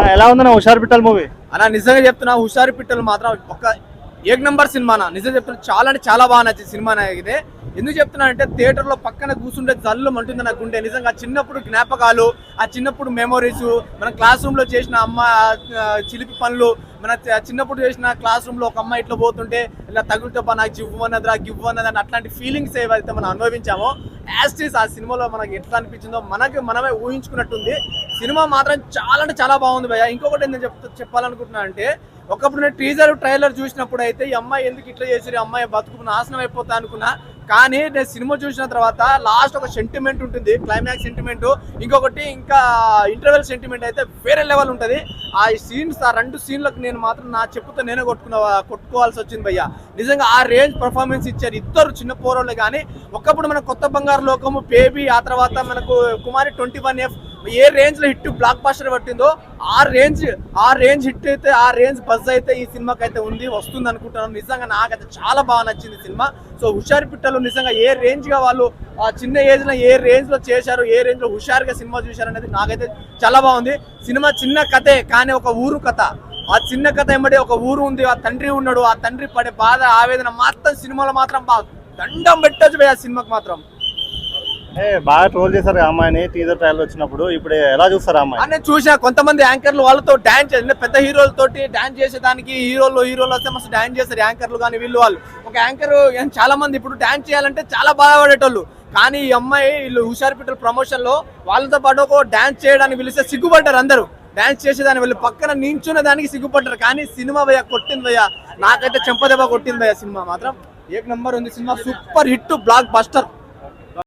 ఎలా ఉందన్న హుషారు పిట్టల్ మూవీ? అన్న నిజంగా చెప్తున్నా, హుషారు పిట్టలు మాత్రం ఒక ఏక్ నంబర్ సినిమా. నిజంగా చెప్తున్నా, చాలా అంటే చాలా బాగా నచ్చింది సినిమా అయితే. ఎందుకు చెప్తున్నా అంటే థియేటర్లో పక్కన కూర్చుంటే జల్లు అంటుంది నాకు గుండె. నిజంగా చిన్నప్పుడు జ్ఞాపకాలు, ఆ చిన్నప్పుడు మెమోరీస్, మన క్లాస్ రూమ్ లో చేసిన అమ్మ చిలిపి పనులు, మన చిన్నప్పుడు చేసిన క్లాస్ రూమ్ లో ఒక అమ్మాయి ఇట్లా పోతుంటే ఇలా తగులుతో నాకు జివ్వు అన్నదిరా గివ్వు అన్నదని అట్లాంటి ఫీలింగ్స్ ఏవైతే మనం అనుభవించామో యాస్టీస్ ఆ సినిమాలో మనకి ఎట్లా అనిపించిందో మనమే ఊహించుకున్నట్టుంది. సినిమా మాత్రం చాలా అంటే చాలా బాగుంది భయ్య. ఇంకొకటి నేను చెప్పాలనుకుంటున్నా అంటే, ఒకప్పుడు నేను టీజర్ ట్రైలర్ చూసినప్పుడు అయితే ఈ అమ్మాయి ఎందుకు ఇట్లా చేసి అమ్మాయి బతుకు నాశనం అయిపోతా అనుకున్నా. కానీ నేను సినిమా చూసిన తర్వాత లాస్ట్ ఒక సెంటిమెంట్ ఉంటుంది, క్లైమాక్స్ సెంటిమెంట్, ఇంకొకటి ఇంకా ఇంటర్వెల్ సెంటిమెంట్ అయితే వేరే లెవెల్ ఉంటుంది. ఆ సీన్స్, ఆ రెండు సీన్లకు నేను మాత్రం నా చెప్పుతో నేనే కొట్టుకోవాల్సి వచ్చింది భయ్య. నిజంగా ఆ రేంజ్ పర్ఫార్మెన్స్ ఇచ్చారు ఇద్దరు చిన్న పోరోళ్ళు. కానీ ఒకప్పుడు మన కొత్త బంగారు లోకము, బేబీ, ఆ తర్వాత మనకు కుమారి 21F ఏ రేంజ్ లో హిట్ బ్లాక్ బాస్టర్ పట్టిందో ఆ రేంజ్ హిట్ అయితే, ఆ రేంజ్ బజ్ అయితే ఈ సినిమాకి అయితే వస్తుంది అనుకుంటున్నాను. నిజంగా నాకైతే చాలా బాగా నచ్చింది సినిమా. సో హుషారు పిట్టలు నిజంగా ఏ రేంజ్ గా వాళ్ళు ఆ చిన్న ఏజ్ లో ఏ రేంజ్ లో చేశారు, ఏ రేంజ్ లో హుషారుగా సినిమా చూశారు అనేది నాకైతే చాలా బాగుంది. సినిమా చిన్న కథే కానీ ఒక ఊరు కథ. ఆ చిన్న కథ ఏమంటే ఒక ఊరు ఉంది, ఆ తండ్రి ఉన్నాడు, ఆ తండ్రి పడే బాధ, ఆవేదన మాత్రం సినిమాలో మాత్రం బాగా దండం పెట్టచ్చు ఆ సినిమాకి మాత్రం. బాగా ట్రోల్ చేశారు అమ్మాయిని టీజర్ ట్రైలర్ వచ్చినప్పుడు. ఇప్పుడు ఎలా చూస్తారు అమ్మాయి? నేను చూసా కొంతమంది యాంకర్లు వాళ్ళతో డాన్స్ చేసి, పెద్ద హీరోలతోటి డాన్స్ చేసేదానికి హీరోలు వస్తే మస్తు డాన్స్ చేస్తారు యాంకర్లు. కానీ వాళ్ళు ఒక యాంకర్ చాలా మంది ఇప్పుడు డాన్స్ చేయాలంటే చాలా బాధపడేటోళ్ళు. కానీ ఈ అమ్మాయి వీళ్ళు హుషారు పిట్టల ప్రమోషన్ లో వాళ్ళతో పాటు ఒక డాన్స్ చేయడానికి పిలిస్తే సిగ్గుపడ్డారు అందరూ. డాన్స్ చేసేదాన్ని వీళ్ళు పక్కన నించునే దానికి సిగ్గుపడ్డారు. కానీ సినిమా భయ్య కొట్టింది భయ్య, నాకైతే చెంపదెబ్బ కొట్టింది భయ్య. సినిమా మాత్రం ఏక్ నంబర్ ఉంది. Cinema super hit, block buster.